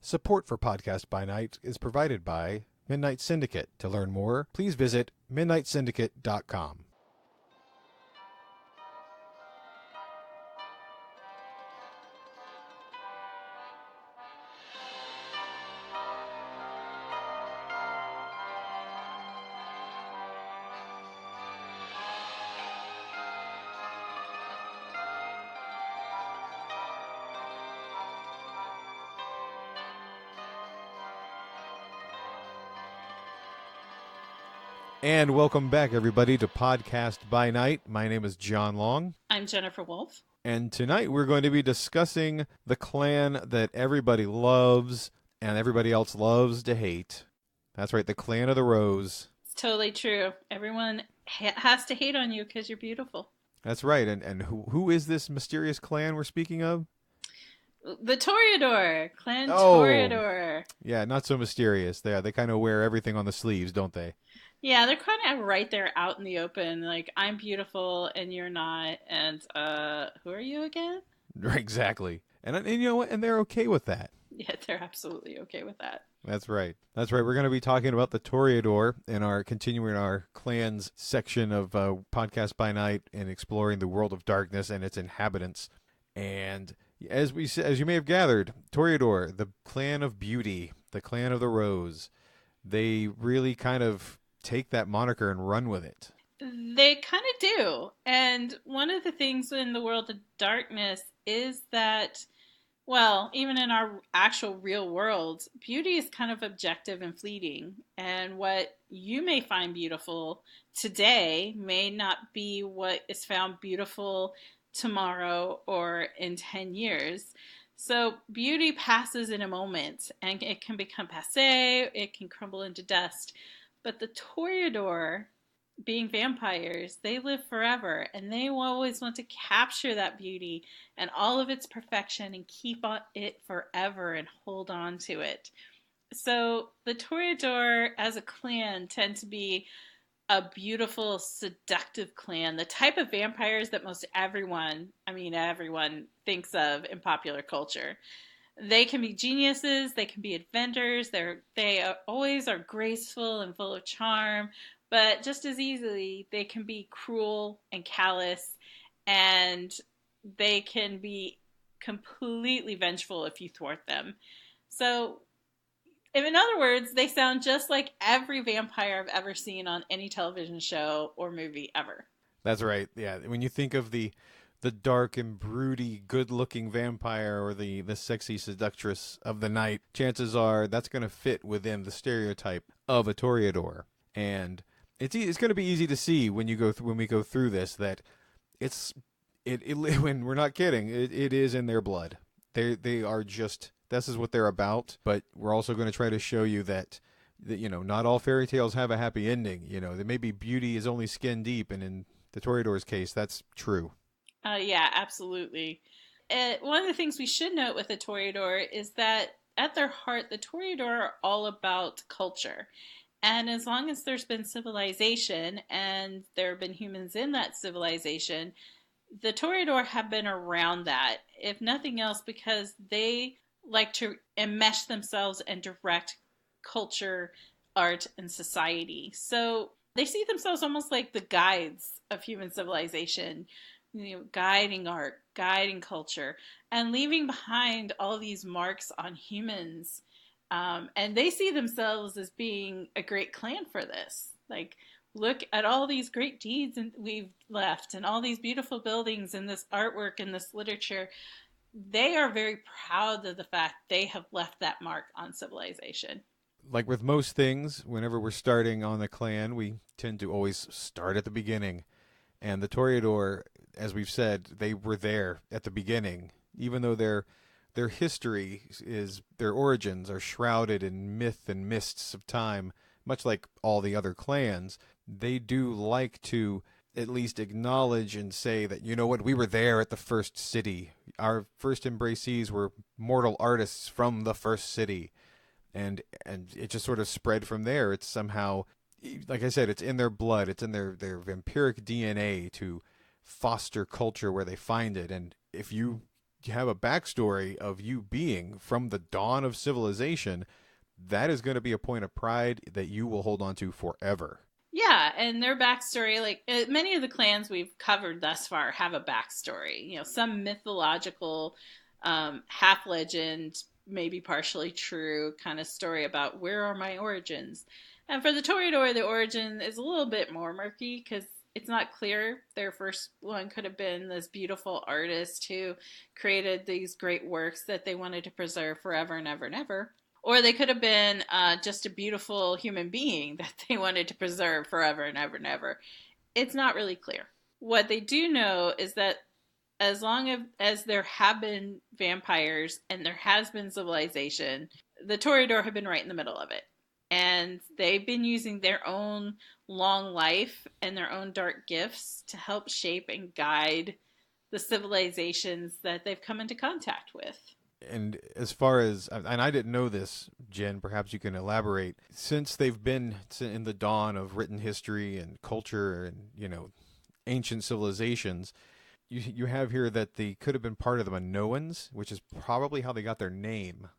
Support for Podcast by Night is provided by Midnight Syndicate. To learn more, please visit midnightsyndicate.com. And welcome back, everybody, to Podcast by Night. My name is John Long. I'm Jennifer Wolf. And tonight we're going to be discussing the clan that everybody loves and everybody else loves to hate. That's right, the Clan of the Rose. It's totally true. Everyone has to hate on you because you're beautiful. That's right. And who is this mysterious clan we're speaking of? The Toreador. Clan Toreador. Yeah, not so mysterious. They kind of wear everything on the sleeves, don't they? Yeah, they're kind of right there out in the open. Like, I'm beautiful and you're not. And who are you again? Exactly. And you know what? And they're okay with that. Yeah, they're absolutely okay with that. That's right. That's right. We're going to be talking about the Toreador in continuing our clans section of Podcast by Night and exploring the world of darkness and its inhabitants. And as you may have gathered, Toreador, the clan of beauty, the clan of the rose, they really kind of take that moniker and run with it. They kind of do. And one of the things in the world of darkness is that, well, even in our actual real world, beauty is kind of objective and fleeting. And what you may find beautiful today may not be what is found beautiful tomorrow or in 10 years. So beauty passes in a moment and it can become passé, it can crumble into dust. But the Toreador, being vampires, they live forever, and they always want to capture that beauty and all of its perfection and keep it forever and hold on to it. So the Toreador as a clan tend to be a beautiful, seductive clan, the type of vampires that most everyone thinks of in popular culture. They can be geniuses, they can be inventors, they always are graceful and full of charm, but just as easily they can be cruel and callous, and they can be completely vengeful if you thwart them. So, in other words, they sound just like every vampire I've ever seen on any television show or movie ever. That's right, yeah. When you think of the dark and broody, good-looking vampire or the sexy seductress of the night, chances are that's going to fit within the stereotype of a Toreador. And it's going to be easy to see when we go through this that when we're not kidding, it is in their blood. They are just, this is what they're about. But we're also going to try to show you that not all fairy tales have a happy ending. There may be beauty is only skin deep, and in the Toreador's case, that's true. Yeah, absolutely. One of the things we should note with the Toreador is that at their heart, the Toreador are all about culture. And as long as there's been civilization and there have been humans in that civilization, the Toreador have been around that, if nothing else, because they like to enmesh themselves and direct culture, art, and society. So they see themselves almost like the guides of human civilization, guiding art, guiding culture, and leaving behind all these marks on humans. And they see themselves as being a great clan for this. Like, look at all these great deeds we've left and all these beautiful buildings and this artwork and this literature. They are very proud of the fact they have left that mark on civilization. Like with most things, whenever we're starting on the clan, we tend to always start at the beginning. And the Toreador, as we've said, they were there at the beginning, even though their history their origins are shrouded in myth and mists of time, much like all the other clans. They do like to at least acknowledge and say that, you know what, we were there at the first city. Our first embracees were mortal artists from the first city. And it just sort of spread from there. It's somehow, like I said, it's in their blood. It's in their vampiric DNA to foster culture where they find it. And if you have a backstory of you being from the dawn of civilization, that is going to be a point of pride that you will hold on to forever. Yeah, and their backstory, like many of the clans we've covered thus far, have a backstory. You know, some mythological, half legend, maybe partially true kind of story about where are my origins. And for the Toreador, the origin is a little bit more murky because it's not clear. Their first one could have been this beautiful artist who created these great works that they wanted to preserve forever and ever and ever. Or they could have been just a beautiful human being that they wanted to preserve forever and ever and ever. It's not really clear. What they do know is that as long as there have been vampires and there has been civilization, the Toreador have been right in the middle of it. And they've been using their own long life and their own dark gifts to help shape and guide the civilizations that they've come into contact with. And as far as, and I didn't know this, Jen, perhaps you can elaborate. Since they've been in the dawn of written history and culture and, ancient civilizations, you have here that they could have been part of the Minoans, which is probably how they got their name.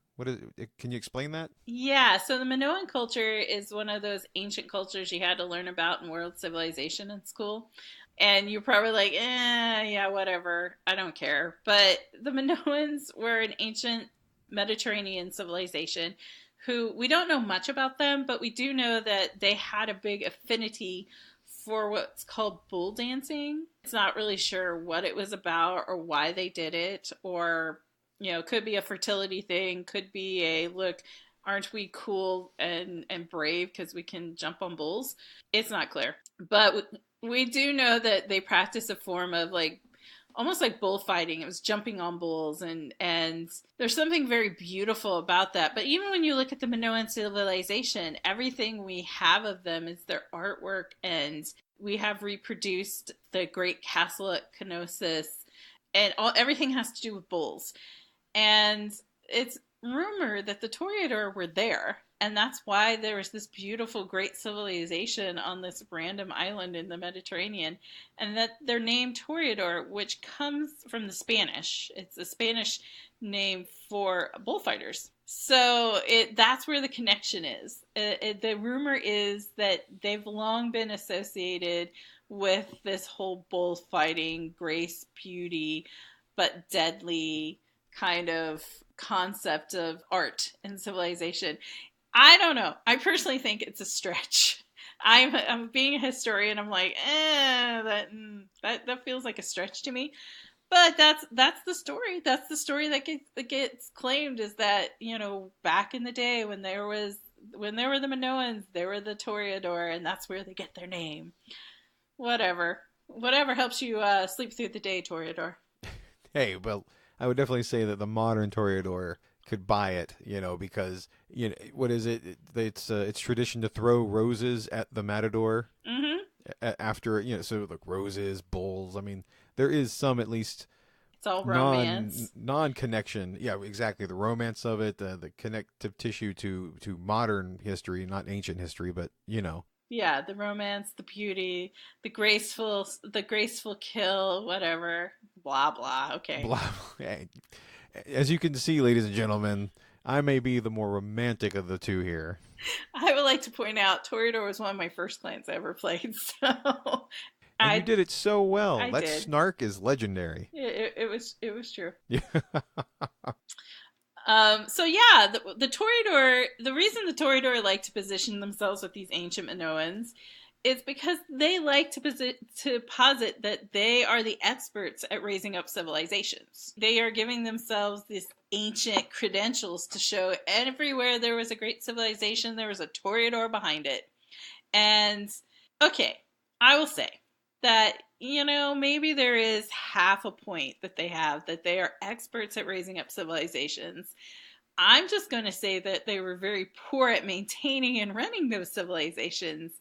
Can you explain that? Yeah, so the Minoan culture is one of those ancient cultures you had to learn about in world civilization in school. And you're probably like, yeah, whatever. I don't care. But the Minoans were an ancient Mediterranean civilization who we don't know much about them, but we do know that they had a big affinity for what's called bull dancing. It's not really sure what it was about or why they did it, or, could be a fertility thing, could be a, look, aren't we cool and brave because we can jump on bulls? It's not clear. But we do know that they practice a form of almost like bullfighting. It was jumping on bulls, and there's something very beautiful about that. But even when you look at the Minoan civilization, everything we have of them is their artwork, and we have reproduced the great castle at Knossos, and everything has to do with bulls. And it's rumored that the Toreador were there, and that's why there was this beautiful, great civilization on this random island in the Mediterranean, and that they're named Toreador, which comes from the Spanish. It's a Spanish name for bullfighters. So that's where the connection is. The rumor is that they've long been associated with this whole bullfighting, grace, beauty, but deadly kind of concept of art and civilization. I don't know. I personally think it's a stretch. I'm being a historian. I'm like, that feels like a stretch to me. But that's the story. That's the story that gets claimed, is that, back in the day when there were the Minoans, there were the Toreador, and that's where they get their name. Whatever helps you sleep through the day, Toreador. Hey, well, I would definitely say that the modern Toreador could buy it, because what is it? It's tradition to throw roses at the matador after so like roses, bulls. I mean, there is some at least. It's all romance, non-connection. Yeah, exactly. The romance of it, the connective tissue to modern history, not ancient history, but Yeah, the romance, the beauty, the graceful kill, whatever. Blah blah. Okay. Blah. As you can see, ladies and gentlemen, I may be the more romantic of the two here. I would like to point out Toreador was one of my first clans I ever played, so and you did it so well. I that did. Snark is legendary. It was true. Yeah. So yeah, the Toreador. The reason the Toreador like to position themselves with these ancient Minoans is because they like to posit that they are the experts at raising up civilizations. They are giving themselves these ancient credentials to show everywhere there was a great civilization, there was a Toreador behind it. And okay, I will say that, maybe there is half a point that they have, that they are experts at raising up civilizations. I'm just going to say that they were very poor at maintaining and running those civilizations,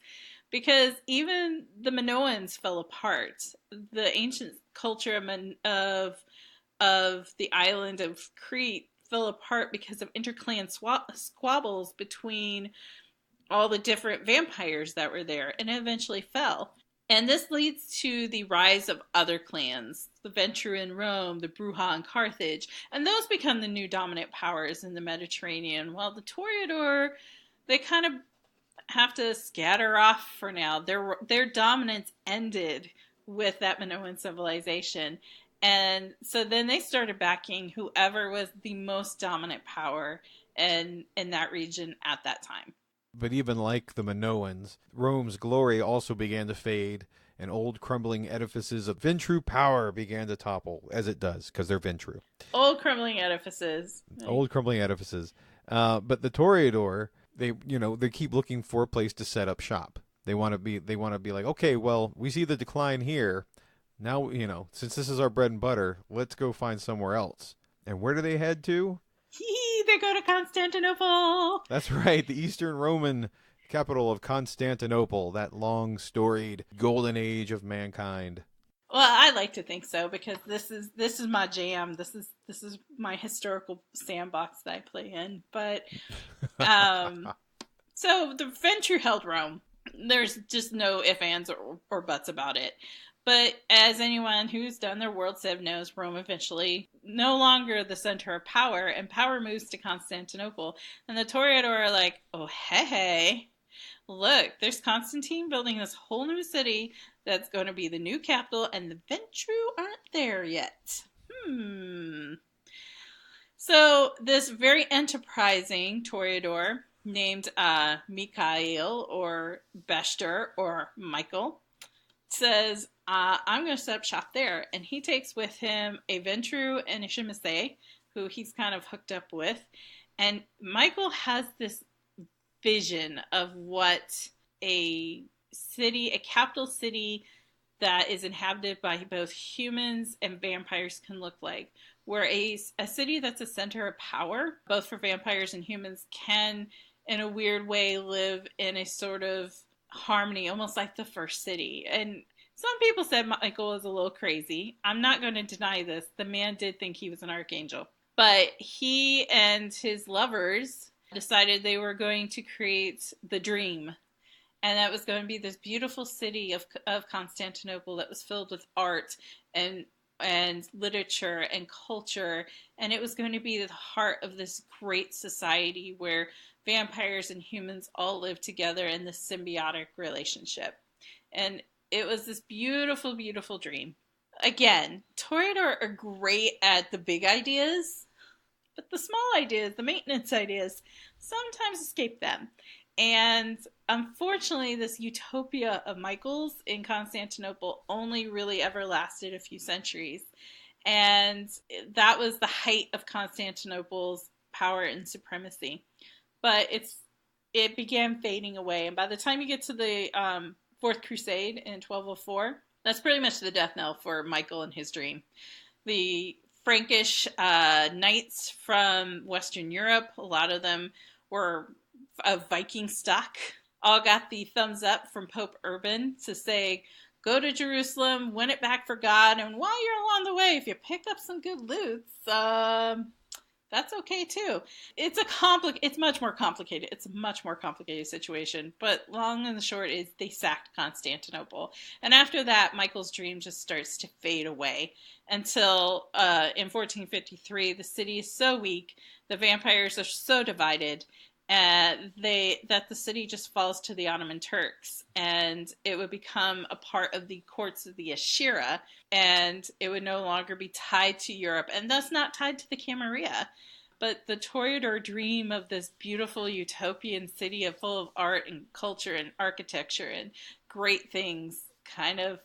because even the Minoans fell apart. The ancient culture of the island of Crete fell apart because of interclan squabbles between all the different vampires that were there, and it eventually fell. And this leads to the rise of other clans, the Ventru in Rome, the Bruja in Carthage, and those become the new dominant powers in the Mediterranean, while the Toreador, they kind of have to scatter off for now. Their dominance ended with that Minoan civilization. And so then they started backing whoever was the most dominant power in that region at that time. But even like the Minoans, Rome's glory also began to fade, and old crumbling edifices of Ventru power began to topple, as it does, because they're Ventru. Old crumbling edifices. Old crumbling edifices. But the Toreador, they keep looking for a place to set up shop. They want to be like, okay, well, we see the decline here. Now, since this is our bread and butter, let's go find somewhere else. And where do they head to? They go to Constantinople. That's right, the Eastern Roman capital of Constantinople, that long storied golden age of mankind. Well, I like to think so, because this is my jam. This is my historical sandbox that I play in. But so the Ventru held Rome. There's just no ifs, ands, or buts about it. But as anyone who's done their world civ knows, Rome eventually no longer the center of power, and power moves to Constantinople. And the Toreador are like, oh, hey, look, there's Constantine building this whole new city that's going to be the new capital, and the Ventru aren't there yet. So this very enterprising Toreador named Mikhail or Bester or Michael says, I'm going to set up shop there. And he takes with him a Ventru and a Shimase, who he's kind of hooked up with. And Michael has this vision of what a capital city that is inhabited by both humans and vampires can look like. Where a city that's a center of power, both for vampires and humans, can, in a weird way, live in a sort of harmony, almost like the first city. And some people said Michael was a little crazy. I'm not going to deny this. The man did think he was an archangel. But he and his lovers decided they were going to create the dream. And that was going to be this beautiful city of Constantinople that was filled with art and literature and culture. And it was going to be the heart of this great society where vampires and humans all live together in this symbiotic relationship. And it was this beautiful, beautiful dream. Again, Toreador are great at the big ideas, but the small ideas, the maintenance ideas, sometimes escape them. And unfortunately, this utopia of Michael's in Constantinople only really ever lasted a few centuries. And that was the height of Constantinople's power and supremacy. But it began fading away. And by the time you get to the Fourth Crusade in 1204, that's pretty much the death knell for Michael and his dream. The Frankish knights from Western Europe, a lot of them were of Viking stock, all got the thumbs up from Pope Urban to say, go to Jerusalem, win it back for God, and while you're along the way, if you pick up some good loot, that's okay too. It's much more complicated. It's a much more complicated situation. But long and the short is they sacked Constantinople. And after that, Michael's dream just starts to fade away until in 1453, the city is so weak, the vampires are so divided, that the city just falls to the Ottoman Turks, and it would become a part of the courts of the Ashira, and it would no longer be tied to Europe, and thus not tied to the Camarilla. But the Toreador dream of this beautiful utopian city full of art and culture and architecture and great things kind of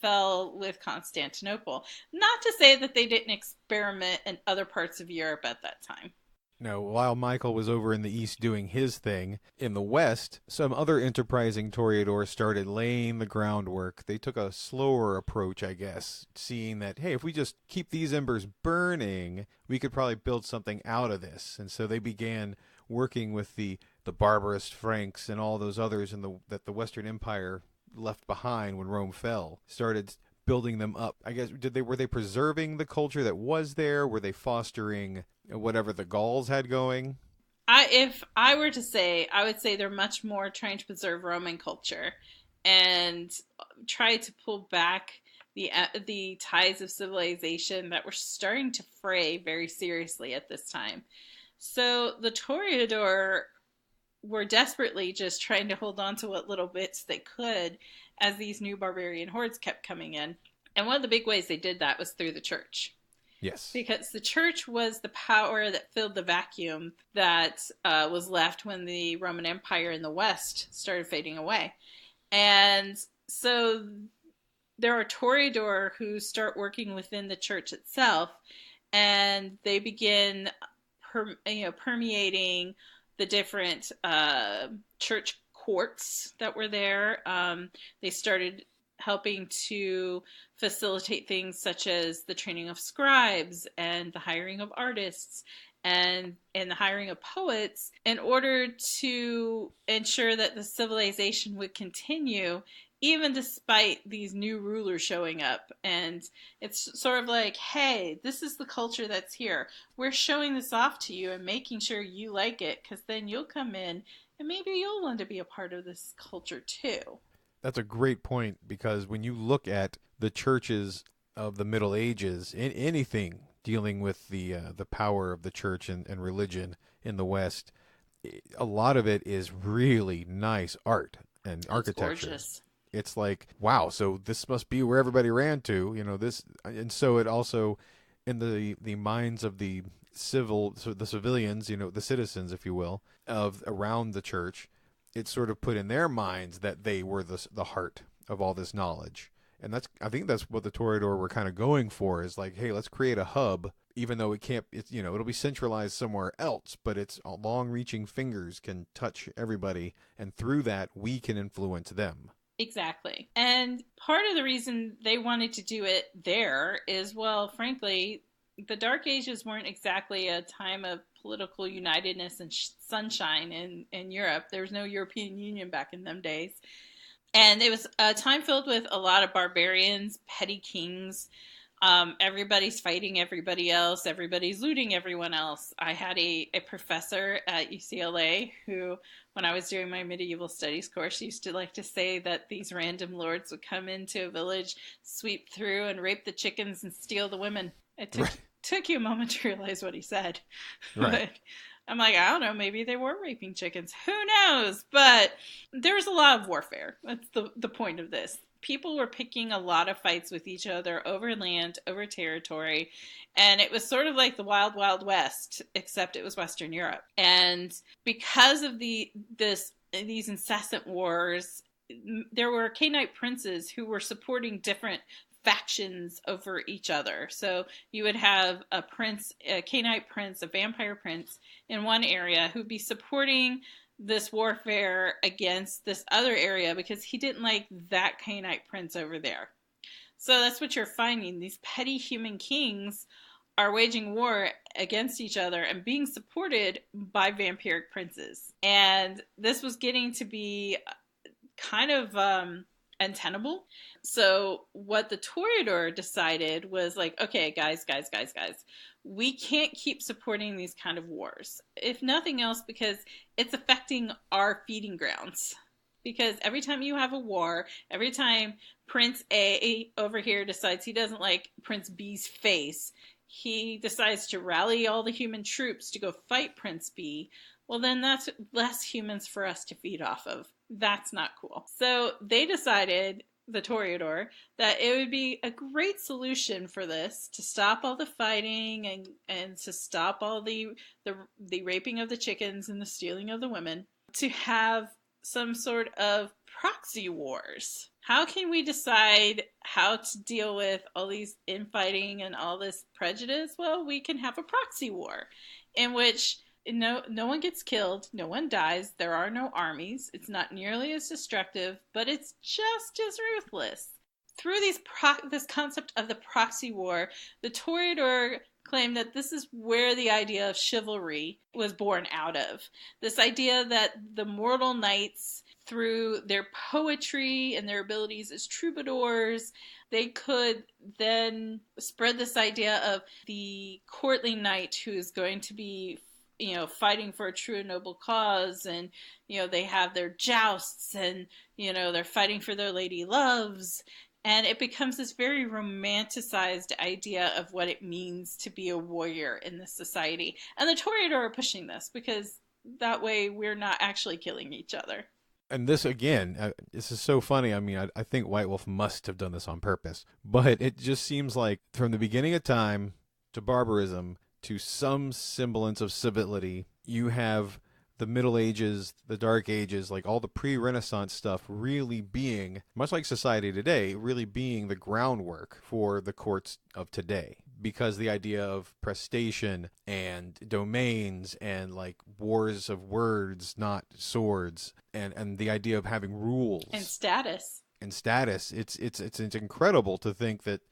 fell with Constantinople. Not to say that they didn't experiment in other parts of Europe at that time. No, while Michael was over in the east doing his thing, in the west, some other enterprising Toreadors started laying the groundwork. They took a slower approach, I guess, seeing that, hey, if we just keep these embers burning, we could probably build something out of this. And so they began working with the barbarous Franks and all those others that the Western Empire left behind when Rome fell, started building them up. I guess, were they preserving the culture that was there? Were they fostering whatever the Gauls had going? If I were to say, I would say they're much more trying to preserve Roman culture. and tried to pull back the ties of civilization that were starting to fray very seriously at this time. So the Toreador were desperately just trying to hold on to what little bits they could as these new barbarian hordes kept coming in. And one of the big ways they did that was through the church. Yes. Because the church was the power that filled the vacuum that was left when the Roman Empire in the West started fading away. And so there are Toreador who start working within the church itself, and they begin permeating the different church courts that were there. They started helping to facilitate things such as the training of scribes and the hiring of artists and the hiring of poets in order to ensure that the civilization would continue even despite these new rulers showing up. And it's sort of like, hey, this is the culture that's here. We're showing this off to you and making sure you like it, because then you'll come in and maybe you'll want to be a part of this culture too. That's a great point, because when you look at the churches of the Middle Ages, in anything dealing with the power of the church and religion in the West, a lot of it is really nice art and architecture. It's gorgeous. It's like, wow, so this must be where everybody ran to, this, and so it also, in the minds of the civilians, the citizens, if you will, of around the church, it's sort of put in their minds that they were the heart of all this knowledge. And I think that's what the Toreador were kind of going for, is like, hey, let's create a hub, even though it'll be centralized somewhere else, but its long-reaching fingers can touch everybody, and through that, we can influence them. Exactly. And part of the reason they wanted to do it there is, well, frankly, the Dark Ages weren't exactly a time of political unitedness and sunshine in Europe. There was no European Union back in them days. And it was a time filled with a lot of barbarians, petty kings. Everybody's fighting everybody else. Everybody's looting everyone else. I had a professor at UCLA who, when I was doing my medieval studies course, used to like to say that these random lords would come into a village, sweep through, and rape the chickens and steal the women. It took you a moment to realize what he said. Right. I'm like, I don't know, maybe they were raping chickens. Who knows? But there was a lot of warfare. That's the point of this. People were picking a lot of fights with each other over land, over territory, and it was sort of like the Wild Wild West, except it was Western Europe. And because of these incessant wars, there were Canaanite princes who were supporting different factions over each other. So you would have a Canaanite prince, a vampire prince in one area who'd be supporting this warfare against this other area because he didn't like that Canaanite prince over there. So that's what you're finding. These petty human kings are waging war against each other and being supported by vampiric princes. And this was getting to be kind of untenable. So what the Toreador decided was like, okay, guys, we can't keep supporting these kind of wars. If nothing else, because it's affecting our feeding grounds. Because every time you have a war, every time Prince A over here decides he doesn't like Prince B's face, he decides to rally all the human troops to go fight Prince B. Well, then that's less humans for us to feed off of. That's not cool. So they decided, the Toreador, that it would be a great solution for this to stop all the fighting and to stop all the raping of the chickens and the stealing of the women, to have some sort of proxy wars. How can we decide how to deal with all these infighting and all this prejudice? Well, we can have a proxy war in which no one gets killed, no one dies, there are no armies, it's not nearly as destructive, but it's just as ruthless. Through this concept of the proxy war, the Toreador claimed that this is where the idea of chivalry was born out of. This idea that the mortal knights, through their poetry and their abilities as troubadours, they could then spread this idea of the courtly knight who is going to be fighting for a true and noble cause, and they have their jousts, and they're fighting for their lady loves, and it becomes this very romanticized idea of what it means to be a warrior in this society. And the Toreador are pushing this because that way we're not actually killing each other. And this, again, this is so funny. I mean, I think White Wolf must have done this on purpose. But it just seems like from the beginning of time to barbarism to some semblance of civility, you have the Middle Ages, the Dark Ages, like all the pre-Renaissance stuff really being, much like society today, really being the groundwork for the courts of today. Because the idea of prestation and domains and like wars of words, not swords, and the idea of having rules and status. It's incredible to think that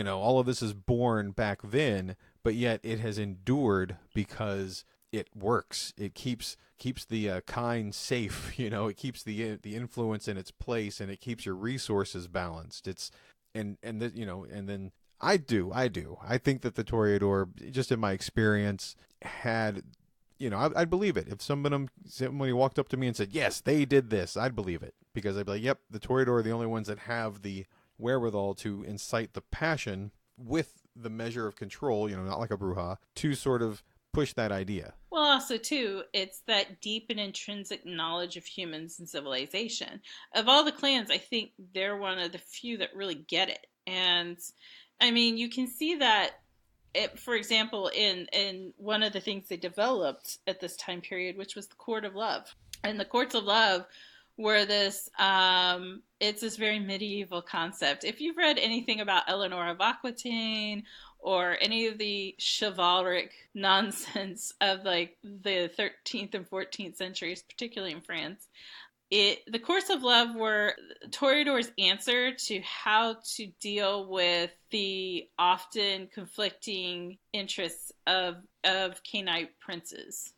all of this is born back then, but yet it has endured because it works. It keeps the kind safe. It keeps the influence in its place, and it keeps your resources balanced. And then I do. I think that the Toreador, just in my experience, had, I'd believe it. If somebody walked up to me and said, yes, they did this, I'd believe it. Because I'd be like, yep, the Toreador are the only ones that have the wherewithal to incite the passion with the measure of control, not like a Bruja, to sort of push that idea. Well, also, too, it's that deep and intrinsic knowledge of humans and civilization. Of all the clans, I think they're one of the few that really get it. And I mean, you can see that, for example, in one of the things they developed at this time period, which was the Court of Love. And the Courts of Love were this, it's this very medieval concept. If you've read anything about Eleanor of Aquitaine or any of the chivalric nonsense of like the 13th and 14th centuries, particularly in France, the Courts of Love were Toreador's answer to how to deal with the often conflicting interests of Cainite princes.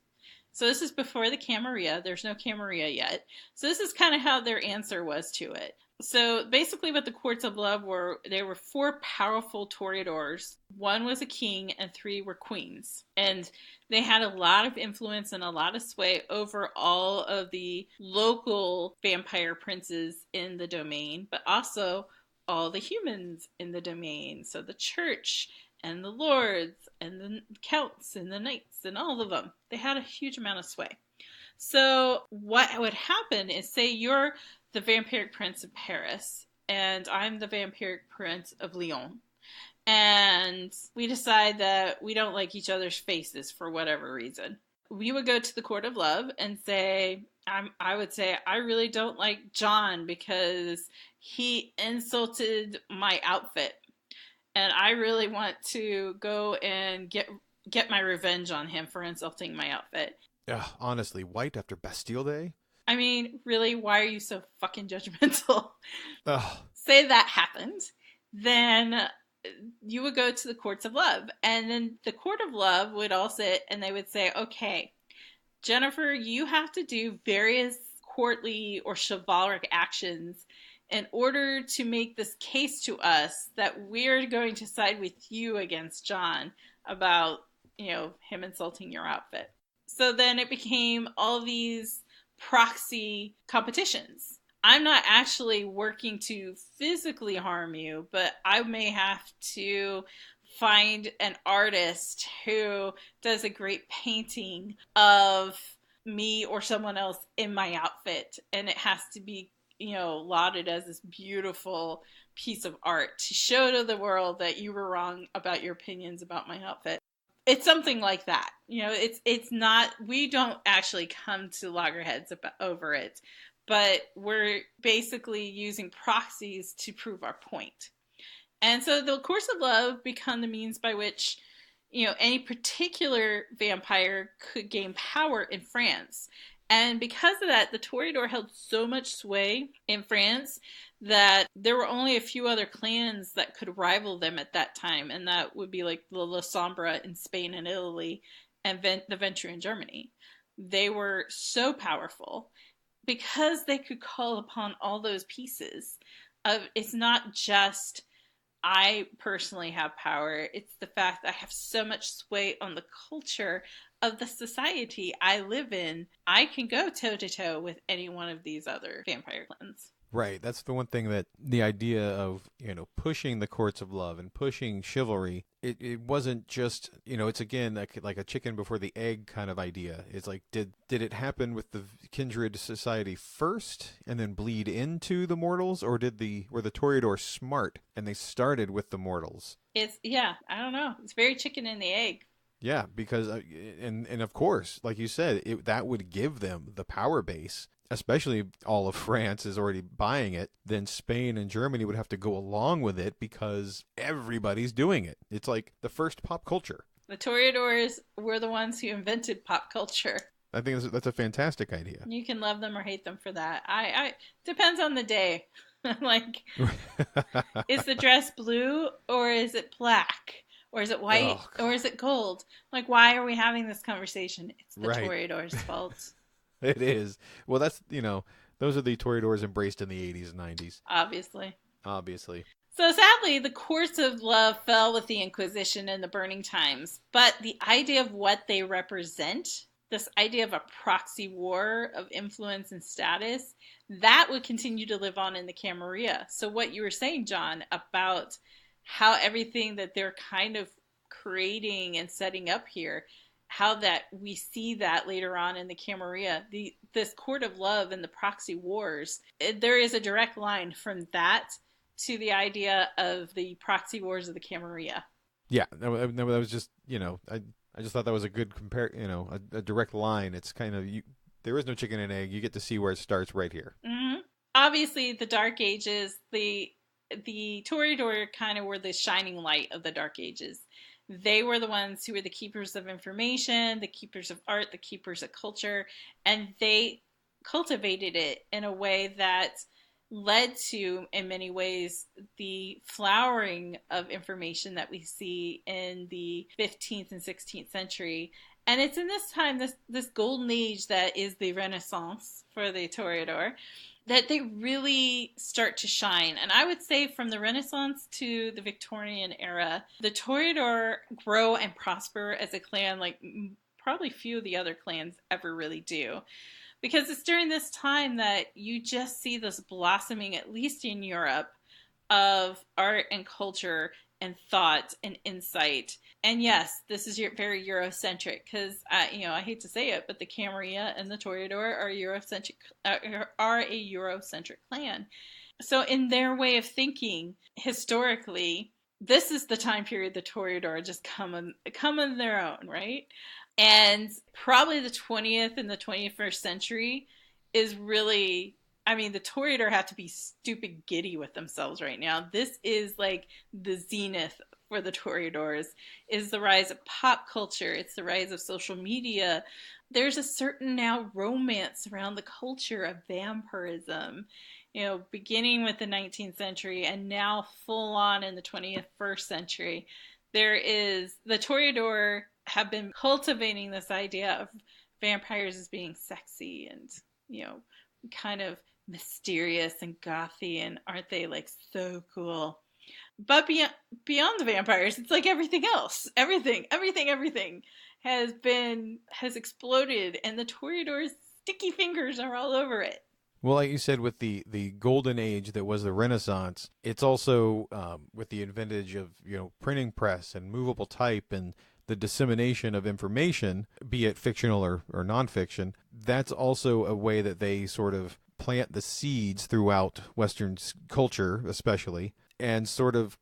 So this is before the Camarilla. There's no Camarilla yet. So this is kind of how their answer was to it. So basically what the Courts of Love were, there were 4 powerful Toreadors. 1 was a king and 3 were queens. And they had a lot of influence and a lot of sway over all of the local vampire princes in the domain, but also all the humans in the domain. So the church and the lords and the counts and the knights and all of them. They had a huge amount of sway. So what would happen is, say you're the vampiric prince of Paris, and I'm the vampiric prince of Lyon. And we decide that we don't like each other's faces for whatever reason. We would go to the Court of Love and say, I would say, I really don't like John because he insulted my outfit. And I really want to go and get my revenge on him for insulting my outfit. Yeah, honestly, White after Bastille Day? I mean, really, why are you so fucking judgmental? Ugh. Say that happened, then you would go to the Courts of Love. And then the Court of Love would all sit and they would say, okay, Jennifer, you have to do various courtly or chivalric actions in order to make this case to us that we're going to side with you against John about, him insulting your outfit. So then it became all these proxy competitions. I'm not actually working to physically harm you, but I may have to find an artist who does a great painting of me or someone else in my outfit, and it has to be, lauded as this beautiful piece of art to show to the world that you were wrong about your opinions about my outfit. It's something like that. It's not, we don't actually come to loggerheads over it, but we're basically using proxies to prove our point. And so the Courts of Love become the means by which, any particular vampire could gain power in France. And because of that, the Toreador held so much sway in France that there were only a few other clans that could rival them at that time. And that would be like the La Sombra in Spain and Italy and the Venture in Germany. They were so powerful because they could call upon all those pieces. It's not just I personally have power. It's the fact that I have so much sway on the culture of the society I live in, I can go toe to toe with any one of these other vampire clans. Right. That's the one thing that the idea of, pushing the courts of love and pushing chivalry, it wasn't just, it's again like a chicken before the egg kind of idea. It's like, did it happen with the kindred society first and then bleed into the mortals, or were the Toreador smart and they started with the mortals? I don't know. It's very chicken and the egg. Yeah, because, and of course, like you said, that would give them the power base, especially all of France is already buying it. Then Spain and Germany would have to go along with it because everybody's doing it. It's like the first pop culture. The Toreadors were the ones who invented pop culture. I think that's a fantastic idea. You can love them or hate them for that. I depends on the day. Like, is the dress blue or is it black? Or is it white? Or is it gold? Like, why are we having this conversation? It's the Toreadors' fault. It is. Well, that's, those are the Toreadors embraced in the 80s and 90s. Obviously. So sadly, the courts of love fell with the Inquisition and the Burning Times. But the idea of what they represent, this idea of a proxy war of influence and status, that would continue to live on in the Camarilla. So what you were saying, John, about how everything that they're kind of creating and setting up here, how that we see that later on in the Camarilla, this court of love and the proxy wars, there is a direct line from that to the idea of the proxy wars of the Camarilla. Yeah, that was just, I just thought that was a good a direct line. It's kind of, there is no chicken and egg. You get to see where it starts right here. Mm-hmm. Obviously, the Dark Ages, the Toreador kind of were the shining light of the Dark Ages. They were the ones who were the keepers of information, the keepers of art, the keepers of culture, and they cultivated it in a way that led to, in many ways, the flowering of information that we see in the 15th and 16th century. And it's in this time, this golden age that is the Renaissance for the Toreador, that they really start to shine. And I would say from the Renaissance to the Victorian era, the Toreador grow and prosper as a clan like probably few of the other clans ever really do. Because it's during this time that you just see this blossoming, at least in Europe, of art and culture and thought and insight. And yes, this is very Eurocentric because, I hate to say it, but the Camarilla and the Toreador are a Eurocentric clan. So in their way of thinking, historically, this is the time period the Toreador just come on their own, right? And probably the 20th and the 21st century is really, the Toreador have to be stupid giddy with themselves right now. This is like the zenith for the Toreadors, is the rise of pop culture. It's the rise of social media. There's a certain now romance around the culture of vampirism, beginning with the 19th century and now full on in the 21st century. The Toreador have been cultivating this idea of vampires as being sexy and, kind of mysterious and gothy, and aren't they like so cool? But beyond the vampires, it's like everything else. Everything has exploded, and the Toreador's sticky fingers are all over it. Well, like you said, with the golden age that was the Renaissance, it's also with the advantage of printing press and movable type and the dissemination of information, be it fictional or nonfiction. That's also a way that they sort of plant the seeds throughout Western culture, especially, and sort of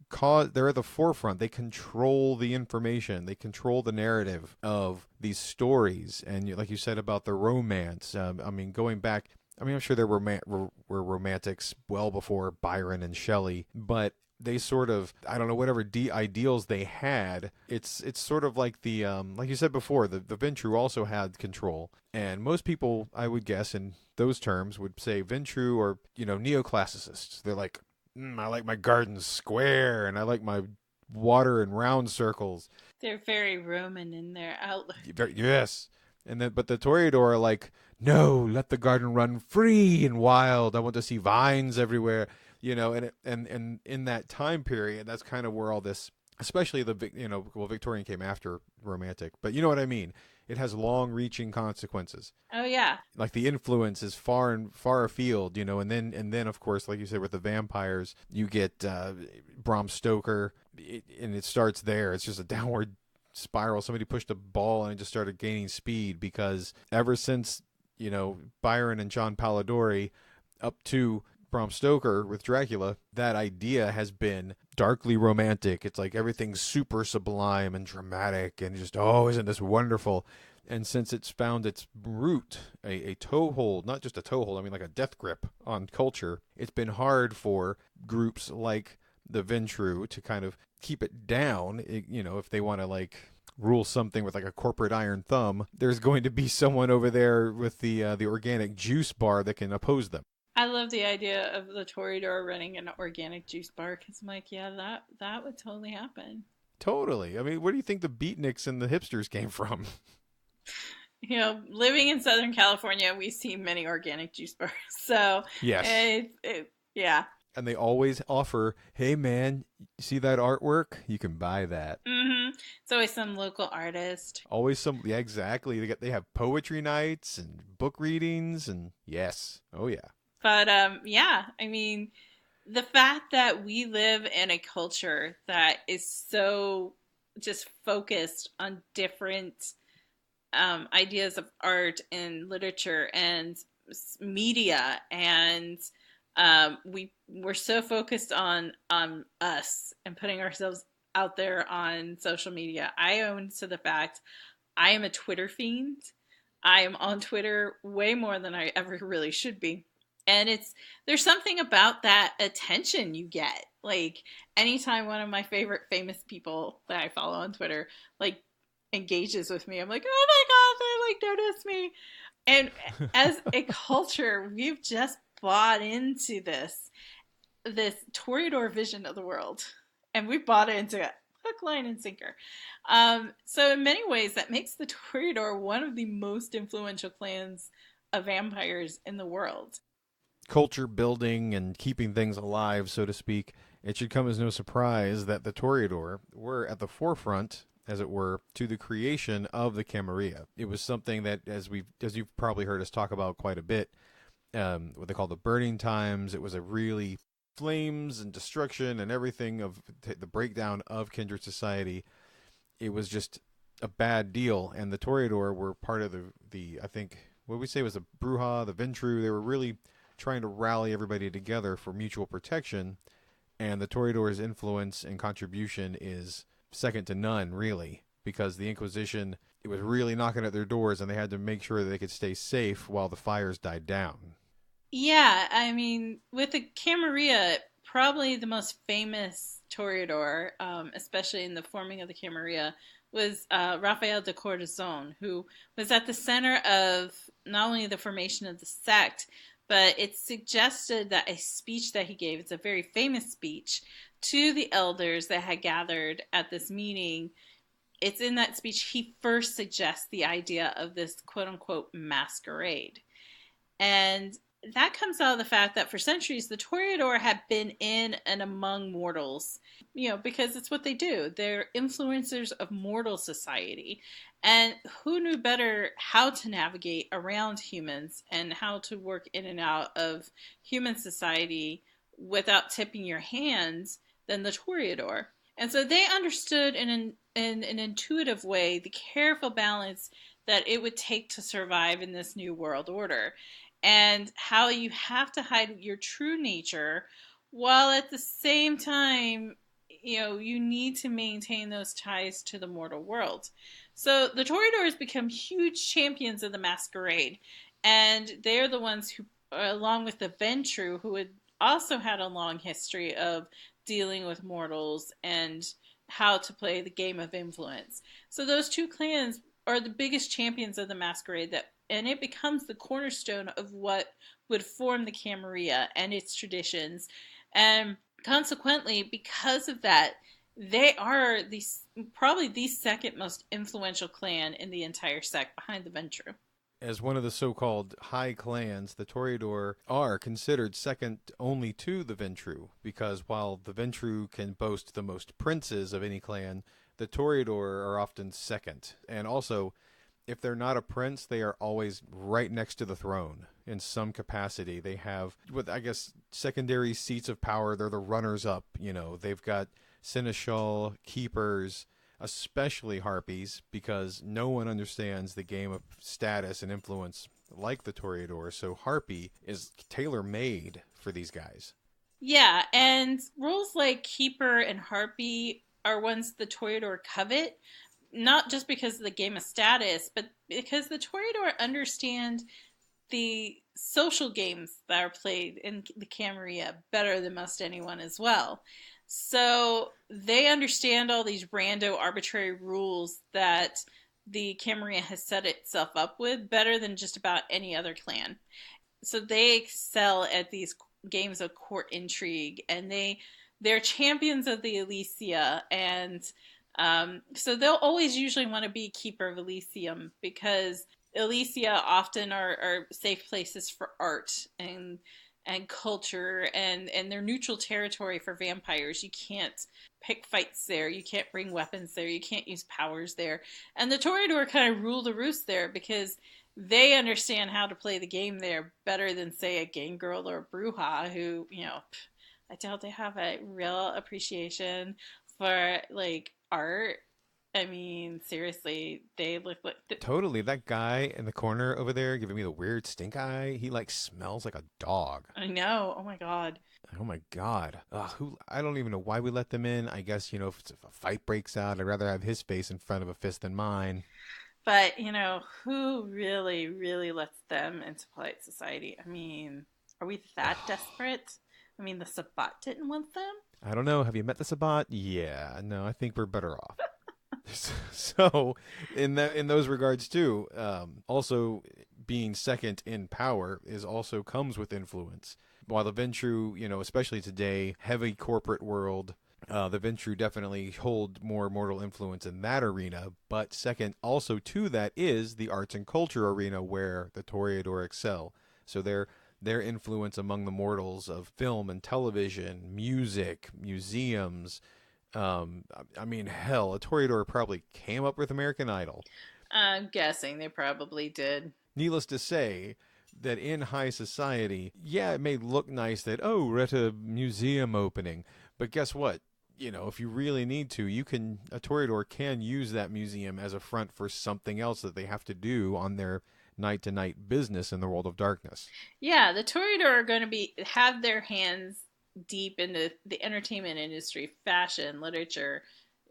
they're at the forefront. They control the information. They control the narrative of these stories. And like you said about the romance, going back, I'm sure there were romantics well before Byron and Shelley, but they sort of, I don't know, whatever ideals they had, it's sort of like the, like you said before, the Ventru also had control. And most people, I would guess, in those terms, would say Ventru or, neoclassicists. They're like, I like my gardens square, and I like my water in round circles. They're very Roman in their outlook. Yes. But the Toreador are like, no, let the garden run free and wild. I want to see vines everywhere. And in that time period, that's kind of where all this, especially Victorian came after Romantic, but you know what I mean? it has long-reaching consequences. Oh yeah. Like the influence is far and far afield, and then of course, like you said, with the vampires, you get Bram Stoker, and it starts there. It's just a downward spiral. Somebody pushed a ball and it just started gaining speed, because ever since Byron and John Polidori up to Bram Stoker with Dracula, that idea has been darkly romantic. It's like everything's super sublime and dramatic and just, oh, isn't this wonderful? And since it's found its root, a toehold, not just a toehold, I mean like a death grip on culture, it's been hard for groups like the Ventru to kind of keep it down. If they want to like rule something with like a corporate iron thumb, there's going to be someone over there with the organic juice bar that can oppose them. I love the idea of the Toreador running an organic juice bar, because I'm like, yeah, that would totally happen. Totally. I mean, where do you think the beatniks and the hipsters came from? Living in Southern California, we see many organic juice bars. So yes, yeah. And they always offer, hey man, you see that artwork? You can buy that. Mm-hmm. It's always some local artist. Always some, yeah, exactly. They have poetry nights and book readings, and yes, oh yeah. But yeah, I mean, the fact that we live in a culture that is so just focused on different ideas of art and literature and media, and we're so focused on us and putting ourselves out there on social media. I own to the fact I am a Twitter fiend. I am on Twitter way more than I ever really should be. And there's something about that attention you get. Like anytime one of my favorite famous people that I follow on Twitter, like engages with me, I'm like, oh my gosh, they like notice me. And as a culture, we've just bought into this Toreador vision of the world, and we bought into it, hook, line, and sinker. So in many ways, that makes the Toreador one of the most influential clans of vampires in the world. Culture building and keeping things alive, so to speak. It should come as no surprise that the Toreador were at the forefront, as it were, to the creation of the Camarilla. It was something that, as you've probably heard us talk about quite a bit, what they call the burning times. It was a really flames and destruction and everything of the breakdown of kindred society. It was just a bad deal, and the Toreador were part of the I think what we say was the Bruja, the Ventru. They were really trying to rally everybody together for mutual protection, and the Toreador's influence and contribution is second to none, really, because the Inquisition, it was really knocking at their doors, and they had to make sure that they could stay safe while the fires died down. Yeah, I mean, with the Camarilla, probably the most famous Toreador, especially in the forming of the Camarilla, was Rafael de Corazon, who was at the center of not only the formation of the sect, but it's suggested that a speech that he gave, it's a very famous speech, to the elders that had gathered at this meeting. It's in that speech he first suggests the idea of this quote-unquote masquerade. And that comes out of the fact that for centuries the Toreador had been in and among mortals, because it's what they do. They're influencers of mortal society. And who knew better how to navigate around humans and how to work in and out of human society without tipping your hands than the Toreador? And so they understood in an intuitive way the careful balance that it would take to survive in this new world order, and how you have to hide your true nature while at the same time, you need to maintain those ties to the mortal world. So the Toreadors become huge champions of the masquerade, and they're the ones who, along with the Ventru, who had also had a long history of dealing with mortals and how to play the game of influence. So those two clans are the biggest champions of the masquerade, and it becomes the cornerstone of what would form the Camarilla and its traditions. And consequently, because of that, they are probably the second most influential clan in the entire sect, behind the Ventru. As one of the so-called high clans, the Toreador are considered second only to the Ventru, because while the Ventru can boast the most princes of any clan, the Toreador are often second. And also, if they're not a prince, they are always right next to the throne in some capacity. They have, what I guess, secondary seats of power. They're the runners up. They've got seneschal, keepers, especially harpies, because no one understands the game of status and influence like the Toreador. So harpy is tailor made for these guys. Yeah, and roles like Keeper and Harpy are ones the Toreador covet, not just because of the game of status, but because the Toreador understand the social games that are played in the Camarilla better than most anyone as well. So they understand all these rando arbitrary rules that the Camarilla has set itself up with better than just about any other clan. So they excel at these games of court intrigue, and they're champions of the Elysia, and so they'll always usually want to be keeper of Elysium because Elysia often are safe places for art and culture, and they're neutral territory for vampires. You can't pick fights there. You can't bring weapons there. You can't use powers there. And the Toreador kind of rule the roost there because they understand how to play the game there better than, say, a gang girl or a bruja who, I doubt they have a real appreciation for, like, art. I mean, seriously, they look like... Totally. That guy in the corner over there giving me the weird stink eye, he, like, smells like a dog. I know. Oh, my God. Oh, my God. I don't even know why we let them in. I guess, if a fight breaks out, I'd rather have his face in front of a fist than mine. But, who really, really lets them into polite society? I mean, are we that desperate? I mean, the Sabbat didn't want them? I don't know. Have you met the Sabbat? Yeah. No, I think we're better off. So, in those regards too, also being second in power also comes with influence. While the Ventru, especially today, heavy corporate world, the Ventru definitely hold more mortal influence in that arena. But second, also to that, is the arts and culture arena where the Toreador excel. So their influence among the mortals of film and television, music, museums. I mean, hell, a Toreador probably came up with American Idol. I'm guessing they probably did. Needless to say, that in high society, yeah, it may look nice that, oh, we're at a museum opening. But guess what? If you really need to, a Toreador can use that museum as a front for something else that they have to do on their night-to-night business in the world of darkness. Yeah, the Toreador are going to have their hands deep into the entertainment industry, fashion, literature,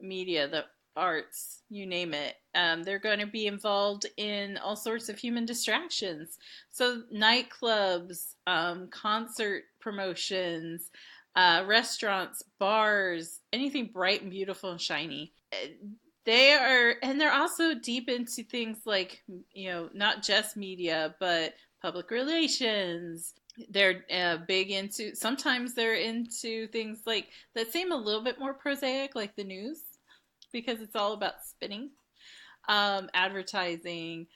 media, the arts, you name it. They're going to be involved in all sorts of human distractions. So nightclubs, concert promotions, restaurants, bars, anything bright and beautiful and shiny. They're also deep into things like, not just media, but public relations. They're sometimes they're into things like that seem a little bit more prosaic, like the news, because it's all about spinning, advertising.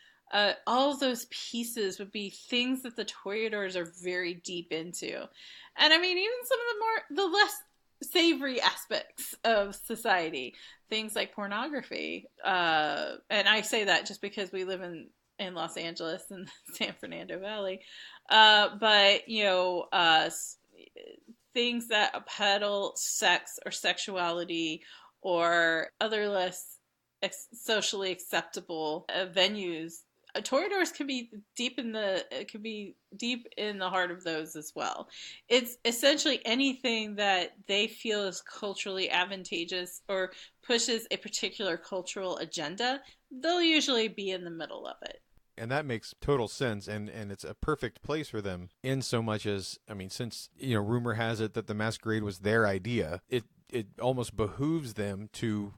All of those pieces would be things that the Toreadors are very deep into. And I mean, even some of the less savory aspects of society, things like pornography. And I say that just because we live in Los Angeles and San Fernando Valley. But things that peddle sex or sexuality or other less socially acceptable venues. Toreadors can be deep in the heart of those as well. It's essentially anything that they feel is culturally advantageous or pushes a particular cultural agenda. They'll usually be in the middle of it. And that makes total sense, and it's a perfect place for them, in so much as, I mean, since, rumor has it that the masquerade was their idea, it almost behooves them to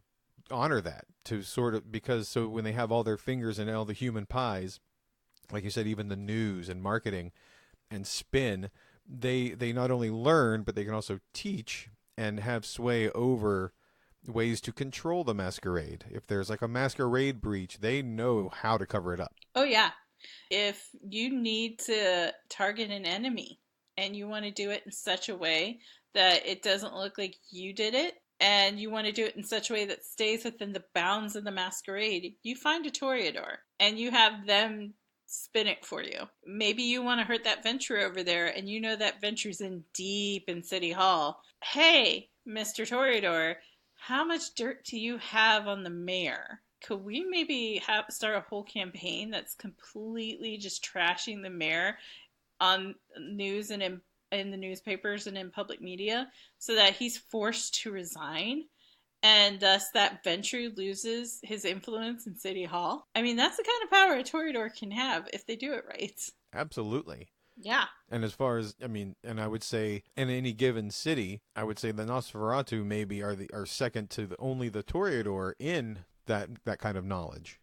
honor that, to sort of, because so when they have all their fingers in all the human pies, like you said, even the news and marketing and spin, they not only learn, but they can also teach and have sway over ways to control the masquerade. If there's like a masquerade breach, they know how to cover it up. Oh yeah. If you need to target an enemy and you want to do it in such a way that it doesn't look like you did it, and you want to do it in such a way that stays within the bounds of the masquerade, you find a Toreador and you have them spin it for you. Maybe you want to hurt that venture over there and you know that venture's in deep in City Hall. Hey, Mr. Toreador, how much dirt do you have on the mayor? Could we maybe start a whole campaign that's completely just trashing the mayor on news and in the newspapers and in public media so that he's forced to resign and thus that venture loses his influence in City Hall? I mean, that's the kind of power a Toreador can have if they do it right. Absolutely. Yeah. And as far as, I mean, and I would say in any given city, I would say the Nosferatu maybe are second to only the Toreador in that kind of knowledge.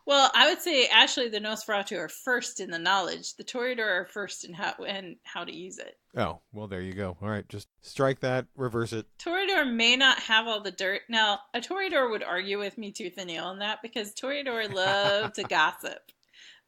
Well, I would say actually the Nosferatu are first in the knowledge. The Toreador are first in how to use it. Oh, well, there you go. All right, just strike that, reverse it. Toreador may not have all the dirt. Now, a Toreador would argue with me tooth and nail on that because Toreador love to gossip.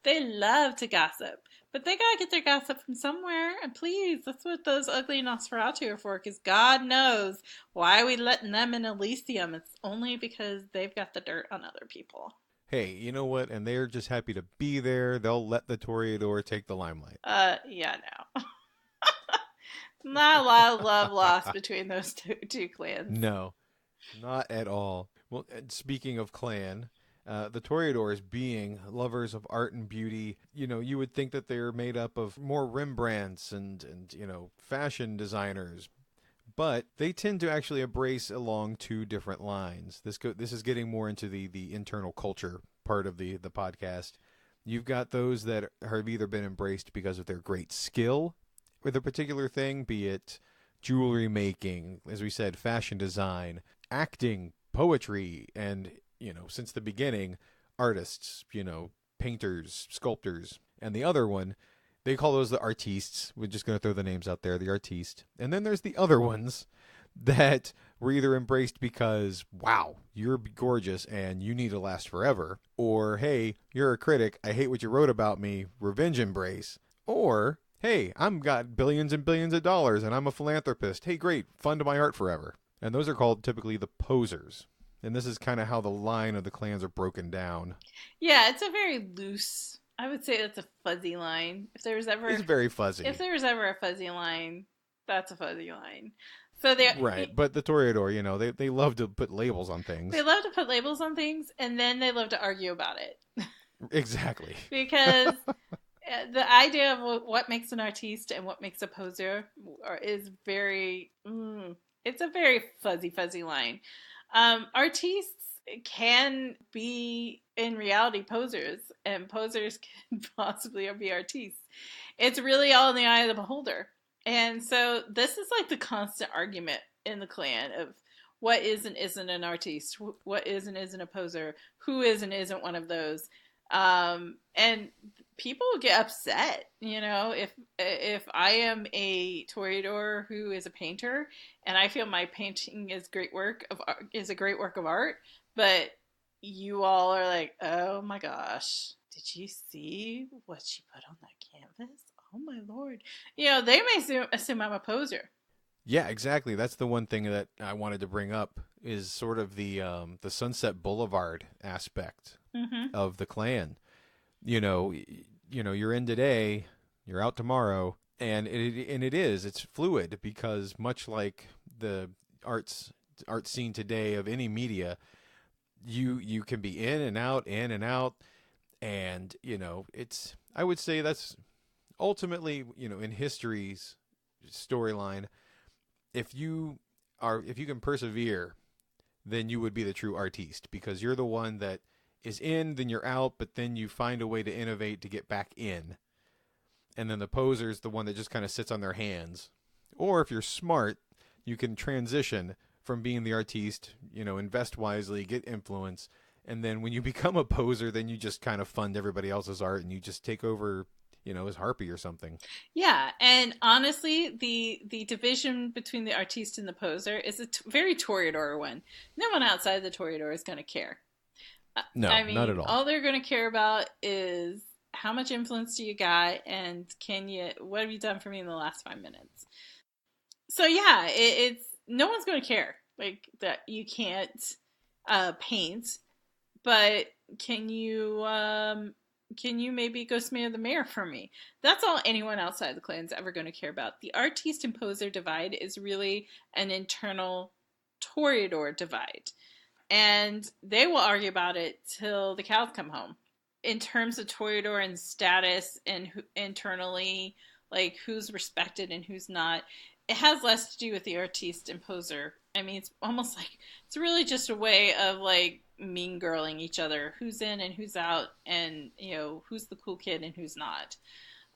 They love to gossip. But they gotta get their gossip from somewhere. And please, that's what those ugly Nosferatu are for, because God knows why are we letting them in Elysium. It's only because they've got the dirt on other people. Hey, you know what? And they're just happy to be there. They'll let the Toreador take the limelight. Yeah, no. Not a lot of love lost between those two clans. No, not at all. Well, speaking of clan, the Toreadors being lovers of art and beauty, you would think that they're made up of more Rembrandts and fashion designers. But they tend to actually embrace along two different lines. This is getting more into the internal culture part of the podcast. You've got those that have either been embraced because of their great skill with a particular thing, be it jewelry making, as we said, fashion design, acting, poetry, and, since the beginning, artists, painters, sculptors. And the other one, they call those the artistes. We're just going to throw the names out there, the artiste. And then there's the other ones that were either embraced because, wow, you're gorgeous and you need to last forever. Or, hey, you're a critic. I hate what you wrote about me. Revenge embrace. Or, hey, I've got billions and billions of dollars and I'm a philanthropist. Hey, great. Fund my art forever. And those are called typically the posers. And this is kind of how the line of the clans are broken down. Yeah, it's a very loose... I would say it's a fuzzy line. It's very fuzzy. If there was ever a fuzzy line, that's a fuzzy line. So right, but the Toreador, they love to put labels on things. They love to put labels on things, and then they love to argue about it. Exactly. Because the idea of what makes an artiste and what makes a poser is very... it's a very fuzzy line. Artistes can be in reality posers, and posers can possibly be artistes. It's really all in the eye of the beholder. And so this is like the constant argument in the clan of what is and isn't an artiste, what is and isn't a poser, who is and isn't one of those. And people get upset, if I am a Toreador who is a painter and I feel my painting is a great work of art, but you all are like, oh my gosh, did you see what she put on that canvas? Oh my Lord. They may assume I'm a poser. Yeah, exactly. That's the one thing that I wanted to bring up is sort of the Sunset Boulevard aspect of the clan. You're in today, you're out tomorrow, and it's fluid because much like the art scene today of any media, you can be in and out, and I would say that's ultimately, in history's storyline, if you can persevere, then you would be the true artiste, because you're the one that is in, then you're out, but then you find a way to innovate to get back in. And then the poser is the one that just kind of sits on their hands. Or if you're smart, you can transition from being the artiste, invest wisely, get influence. And then when you become a poser, then you just kind of fund everybody else's art and you just take over, as Harpy or something. Yeah. And honestly, the division between the artiste and the poser is a very Toreador one. No one outside the Toreador is going to care. No, not at all. All they're going to care about is how much influence do you got, and what have you done for me in the last 5 minutes? So yeah, it's no one's going to care like that you can't paint, but can you maybe go smear the mirror for me? That's all anyone outside the clan's ever going to care about. The artiste imposer divide is really an internal Toreador divide. And they will argue about it till the cows come home. In terms of Toreador and status and internally, like who's respected and who's not, it has less to do with the artiste imposer. I mean, it's almost like it's really just a way of like mean girling each other, who's in and who's out, and who's the cool kid and who's not.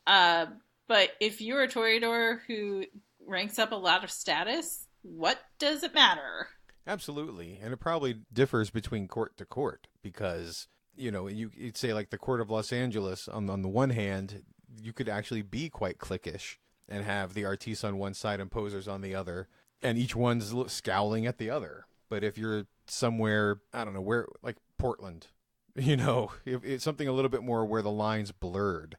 Uh, but if you're a Toreador who ranks up a lot of status, what does it matter? Absolutely. And it probably differs between court to court because, you'd say like the court of Los Angeles, on the one hand, you could actually be quite cliquish and have the artistes on one side and posers on the other, and each one's scowling at the other. But if you're somewhere, I don't know, where, like Portland, if it's something a little bit more where the line's blurred,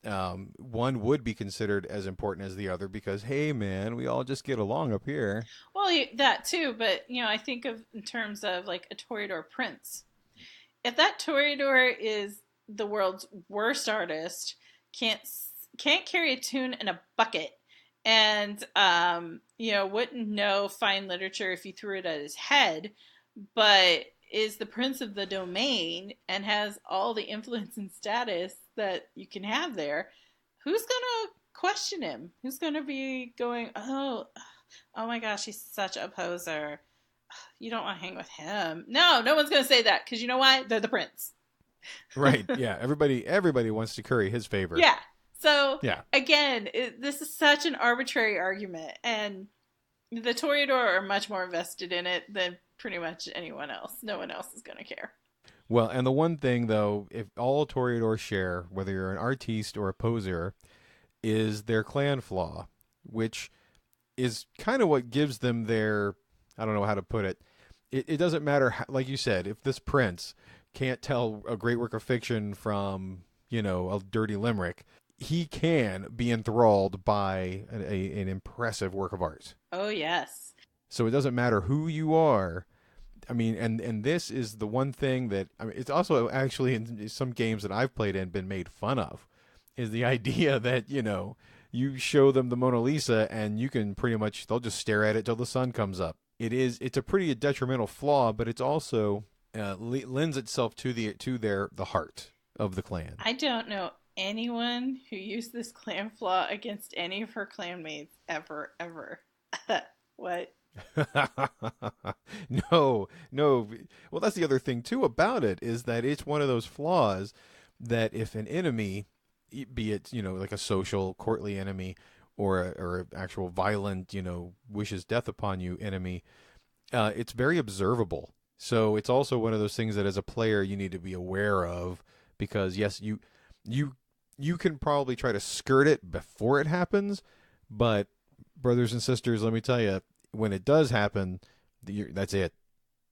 one would be considered as important as the other because, hey, man, we all just get along up here. Well, that too, but I think of in terms of like a Toreador prince. If that Toreador is the world's worst artist, can't carry a tune in a bucket, and wouldn't know fine literature if you threw it at his head, but is the prince of the domain and has all the influence and status that you can have there, who's gonna question him? Who's gonna be going, oh my gosh, he's such a poser. You don't want to hang with him. No one's gonna say that because you know why? They're the prince. Right. Yeah. Everybody wants to curry his favor. Yeah. So yeah. Again, this is such an arbitrary argument, and the Toreador are much more invested in it than pretty much anyone else. No one else is going to care. Well, and the one thing, though, if all Toreadors share, whether you're an artiste or a poser, is their clan flaw, which is kind of what gives them their, I don't know how to put it. It doesn't matter, how, like you said, if this prince can't tell a great work of fiction from, a dirty limerick, he can be enthralled by an impressive work of art. Oh, yes. So it doesn't matter who you are. I mean, and this is the one thing that, I mean, it's also actually in some games that I've played in been made fun of, is the idea that, you show them the Mona Lisa and you can pretty much, they'll just stare at it till the sun comes up. It's a pretty detrimental flaw, but it's also lends itself to the heart of the clan. I don't know anyone who used this clan flaw against any of her clanmates ever. What? No. Well, that's the other thing too about it, is that it's one of those flaws that if an enemy, be it, like a social courtly enemy or actual violent, wishes death upon you enemy, it's very observable. So it's also one of those things that as a player you need to be aware of, because yes, you can probably try to skirt it before it happens, but brothers and sisters, let me tell you, when it does happen, that's it,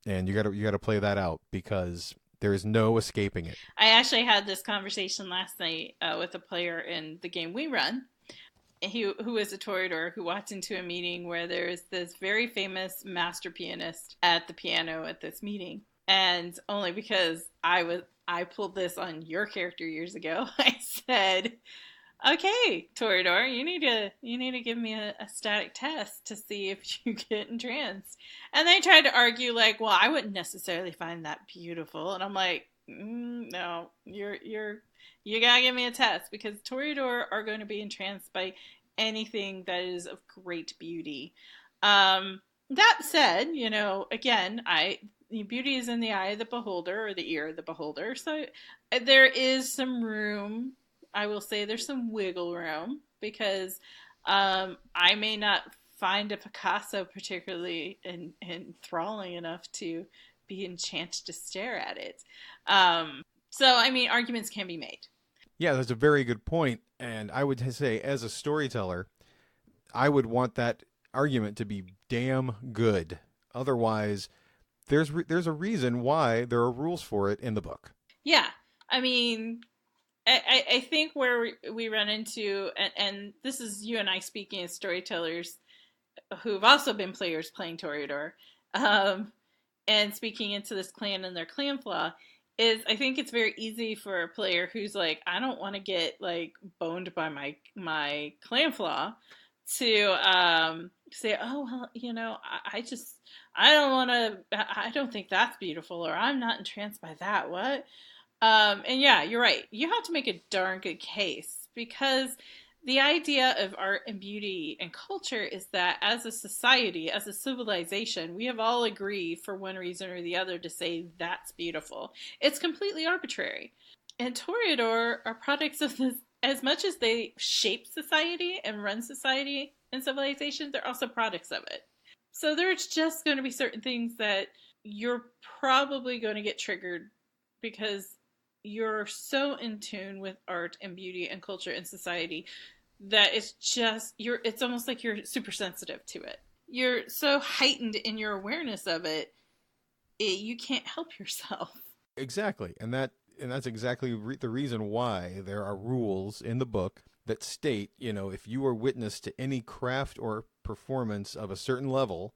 and you got to play that out because there is no escaping it. I actually had this conversation last night with a player in the game we run, who is a Toreador, who walked into a meeting where there is this very famous master pianist at the piano at this meeting, and only because I pulled this on your character years ago, I said, okay, Toreador, you need to give me a static test to see if you get entranced. And they tried to argue like, well, I wouldn't necessarily find that beautiful. And I'm like, no, you gotta give me a test, because Toreador are going to be entranced by anything that is of great beauty. That said, again, beauty is in the eye of the beholder, or the ear of the beholder. So there is some room. I will say there's some wiggle room, because I may not find a Picasso particularly enthralling enough to be enchanted to stare at it. So, I mean, arguments can be made. Yeah, that's a very good point. And I would say, as a storyteller, I would want that argument to be damn good. Otherwise, there's a reason why there are rules for it in the book. Yeah, I mean, I think where we run into, and this is you and I speaking as storytellers, who've also been players playing Toreador, um, and speaking into this clan and their clan flaw, is I think it's very easy for a player who's like, I don't want to get like boned by my clan flaw to say, oh well, I just I don't want to, I don't think that's beautiful, or I'm not entranced by that. What? And yeah, you're right. You have to make a darn good case, because the idea of art and beauty and culture is that as a society, as a civilization, we have all agreed for one reason or the other to say that's beautiful. It's completely arbitrary. And Toreador are products of this. As much as they shape society and run society and civilization, they're also products of it. So there's just going to be certain things that you're probably going to get triggered because you're so in tune with art and beauty and culture and society that it's almost like you're super sensitive to it. You're so heightened in your awareness of it, you can't help yourself. Exactly, and that's exactly the reason why there are rules in the book that state, if you are witness to any craft or performance of a certain level,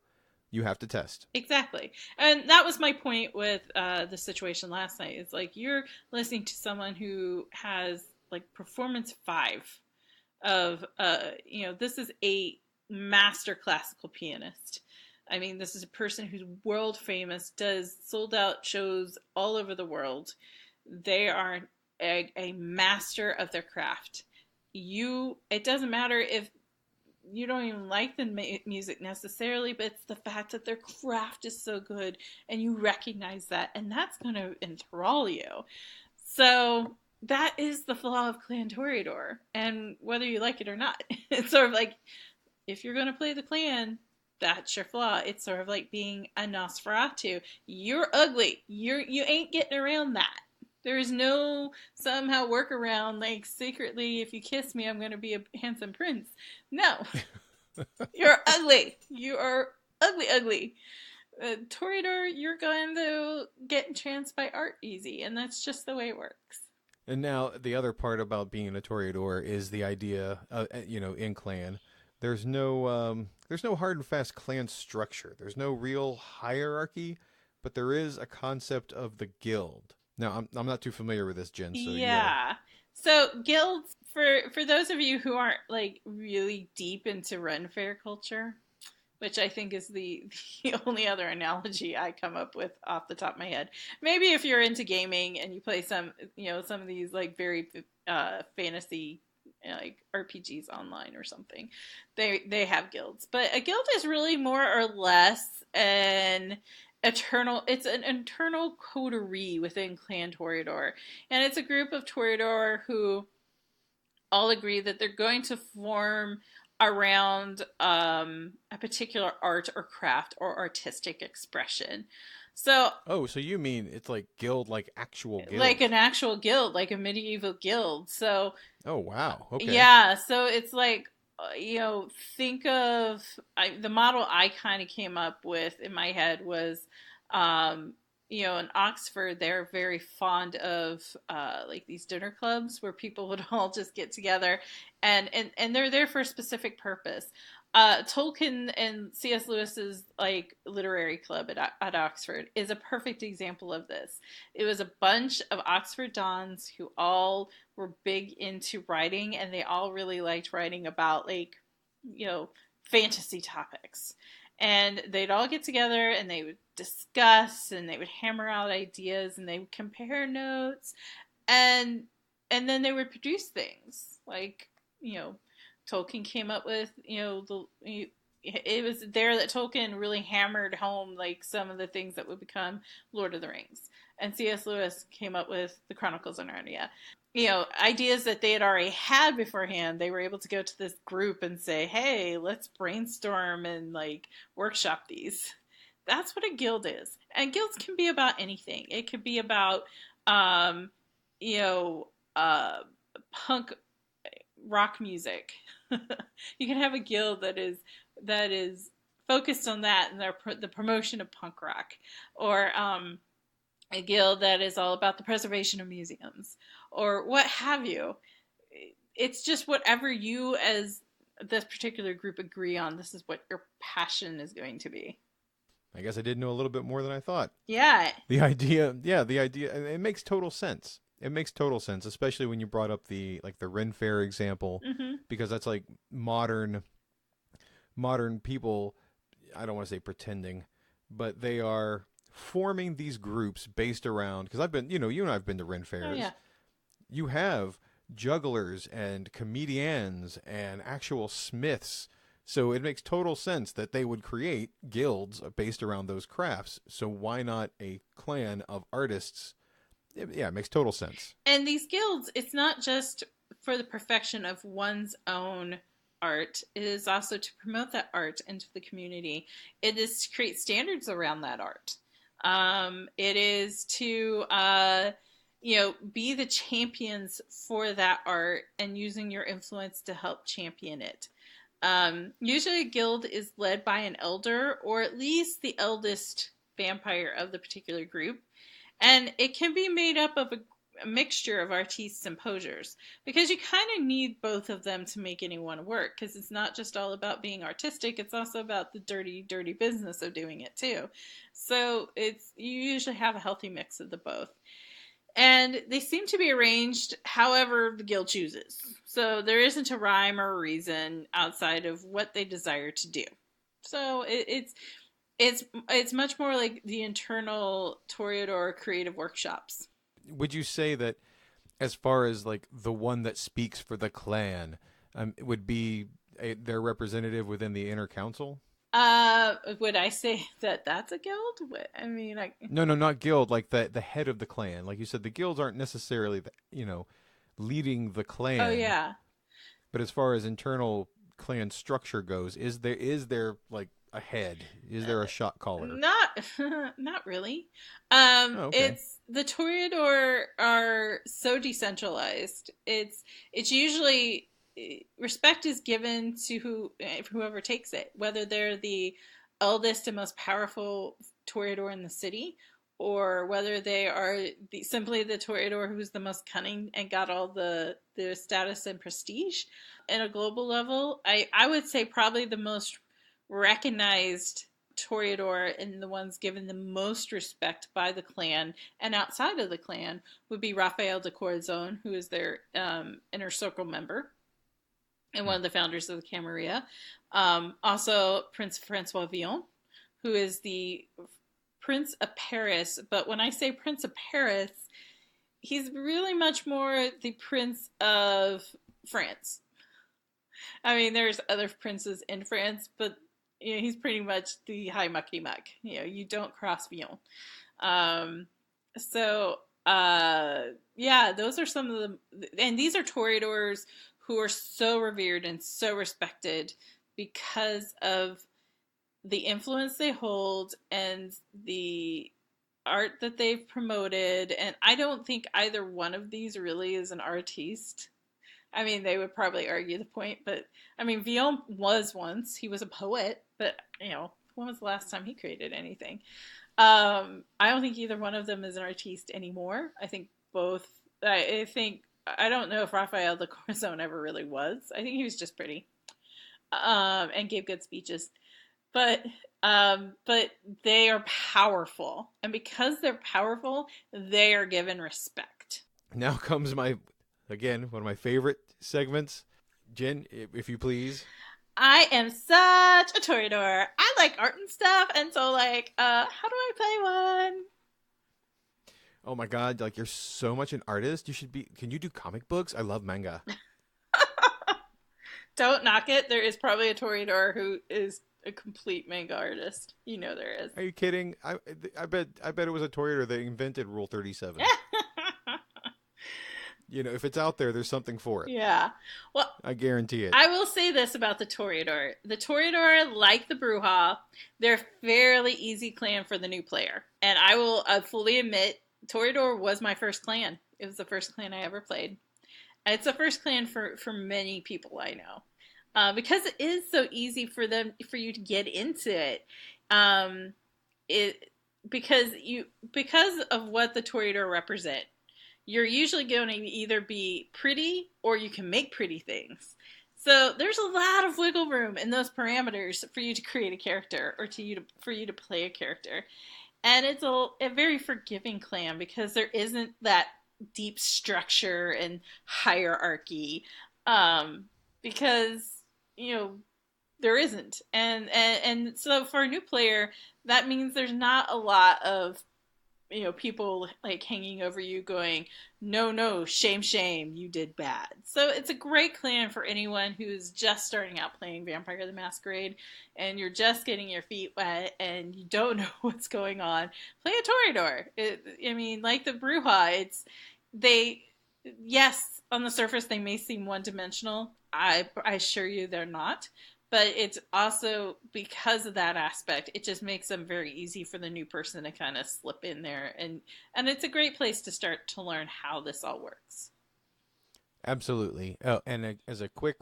you have to test. Exactly. And that was my point with the situation last night. It's like you're listening to someone who has like performance 5 of, this is a master classical pianist. I mean, this is a person who's world famous, does sold out shows all over the world. They are a master of their craft. It doesn't matter if you don't even like the music necessarily, but it's the fact that their craft is so good and you recognize that, and that's going to enthrall you. So that is the flaw of Clan Toreador, and whether you like it or not, it's sort of like, if you're going to play the clan, that's your flaw. It's sort of like being a Nosferatu. You're ugly. You ain't getting around that. There is no somehow workaround, like secretly, if you kiss me, I'm going to be a handsome prince. No. You're ugly. You are ugly, ugly. Toreador, you're going to get entranced by art easy, and that's just the way it works. And now the other part about being a Toreador is the idea, in clan, there's no hard and fast clan structure. There's no real hierarchy, but there is a concept of the guild. Now, I'm not too familiar with this, Jen, so you gotta. Yeah. So guilds, for those of you who aren't like really deep into Ren Fair culture, which I think is the only other analogy I come up with off the top of my head. Maybe if you're into gaming and you play some of these like very fantasy like RPGs online or something, they have guilds. But a guild is really more or less it's an internal coterie within Clan Toreador. And it's a group of Toreador who all agree that they're going to form around a particular art or craft or artistic expression. So, So you mean it's like guild, like actual guild, like an actual guild, like a medieval guild. So, oh wow, okay, yeah. So it's like, think of the model I kind of came up with in my head was, in Oxford, they're very fond of like these dinner clubs where people would all just get together, and they're there for a specific purpose. Tolkien and C.S. Lewis's like literary club at Oxford is a perfect example of this. It was a bunch of Oxford dons who all were big into writing, and they all really liked writing about like, fantasy topics. And they'd all get together and they would discuss and they would hammer out ideas and they would compare notes, and then they would produce things like, Tolkien came up with, it was there that Tolkien really hammered home like some of the things that would become Lord of the Rings. And C.S. Lewis came up with the Chronicles of Narnia. Ideas that they had already had beforehand, they were able to go to this group and say, hey, let's brainstorm and like workshop these. That's what a guild is. And guilds can be about anything. It could be about, punk rock music. You can have a guild that is focused on that and the promotion of punk rock, or a guild that is all about the preservation of museums, or what have you. It's just whatever you as this particular group agree on this is what your passion is going to be. I guess I did know a little bit more than I thought. Yeah. The idea, it makes total sense. It makes total sense, especially when you brought up the Ren Fair example, because that's like modern people. I don't want to say pretending, but they are forming these groups based around, because I've been, you and I've been to Ren Fairs. Oh, yeah. You have jugglers and comedians and actual smiths. So it makes total sense that they would create guilds based around those crafts. So why not a clan of artists? Yeah, it makes total sense. And these guilds, it's not just for the perfection of one's own art. It is also to promote that art into the community. It is to create standards around that art. It is to, be the champions for that art and using your influence to help champion it. Usually a guild is led by an elder, or at least the eldest vampire of the particular group. And it can be made up of a mixture of artistes and posers, because you kind of need both of them to make anyone work, because it's not just all about being artistic, it's also about the dirty, dirty business of doing it too. So you usually have a healthy mix of the both. And they seem to be arranged however the guild chooses. So there isn't a rhyme or a reason outside of what they desire to do. So it's much more like the internal Toreador creative workshops. Would you say that, as far as like the one that speaks for the clan, would be their representative within the inner council? Would I say that that's a guild? I mean, No, not guild. Like the head of the clan. Like you said, the guilds aren't necessarily leading the clan. Oh yeah. But as far as internal clan structure goes, is there like a head? Is there a shot caller? Not really. Okay. It's the Toreador are so decentralized. It's usually respect is given to whoever takes it, whether they're the eldest and most powerful Toreador in the city, or whether they are simply the Toreador who's the most cunning and got all the status and prestige. At a global level, I would say probably the most recognized Toreador and the ones given the most respect by the clan and outside of the clan would be Raphael de Corazon, who is their inner circle member and one of the founders of the Camarilla. Also, Prince Francois Villon, who is the Prince of Paris. But when I say Prince of Paris, he's really much more the Prince of France. I mean, there's other princes in France, but he's pretty much the high muckety muck. You don't cross Villon. Those are some of the... And these are Toreadors who are so revered and so respected because of the influence they hold and the art that they've promoted. And I don't think either one of these really is an artiste. I mean, they would probably argue the point, but I mean, Villon was once. He was a poet, but when was the last time he created anything? I don't think either one of them is an artiste anymore. I think both. I don't know if Raphael de Corazon ever really was. I think he was just pretty, and gave good speeches. But they are powerful, and because they're powerful, they are given respect. Now comes one of my favorite segments. Jen, if you please. I am such a Toreador. I like art and stuff, and so how do I play one? Oh my god, you're so much an artist. Can you do comic books? I love manga. Don't knock it. There is probably a Toreador who is a complete manga artist. There is. Are you kidding? I bet it was a Toreador that invented Rule 37. If it's out there, there's something for it. Yeah. Well, I guarantee it. I will say this about the Toreador. The Toreador, like the Brujah, they're a fairly easy clan for the new player. And I will fully admit, Toreador was my first clan. It was the first clan I ever played. And it's the first clan for many people I know. Because it is so easy for you to get into it. Because of what the Toreador represent. You're usually going to either be pretty or you can make pretty things. So there's a lot of wiggle room in those parameters for you to create a character or for you to play a character. And it's a very forgiving clan because there isn't that deep structure and hierarchy. Because, you know, there isn't. And so for a new player, that means there's not a lot of, you know, people like hanging over you going, no, shame, you did bad. So it's a great clan for anyone who's just starting out playing Vampire the Masquerade and you're just getting your feet wet and you don't know what's going on. Play a Toreador. I mean, like the Bruja, yes, on the surface they may seem one-dimensional. I assure you they're not. But it's also because of that aspect, it just makes them very easy for the new person to kind of slip in there. And it's a great place to start to learn how this all works. Absolutely. Oh, and as a quick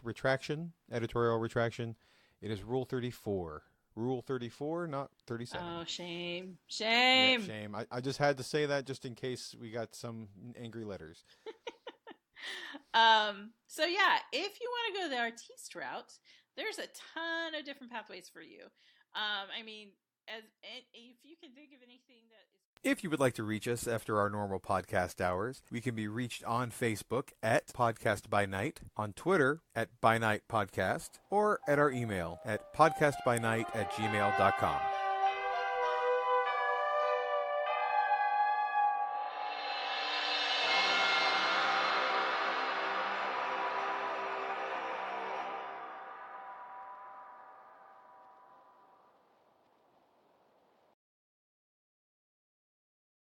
editorial retraction, it is Rule 34. Rule 34, not 37. Oh, shame. Yeah, shame. I just had to say that just in case we got some angry letters. So yeah, if you want to go the artiste route, there's a ton of different pathways for you. I mean, if you can think of anything that is... If you would like to reach us after our normal podcast hours, we can be reached on Facebook at Podcast by Night, on Twitter at By Night Podcast, or at our email at podcastbynight@gmail.com.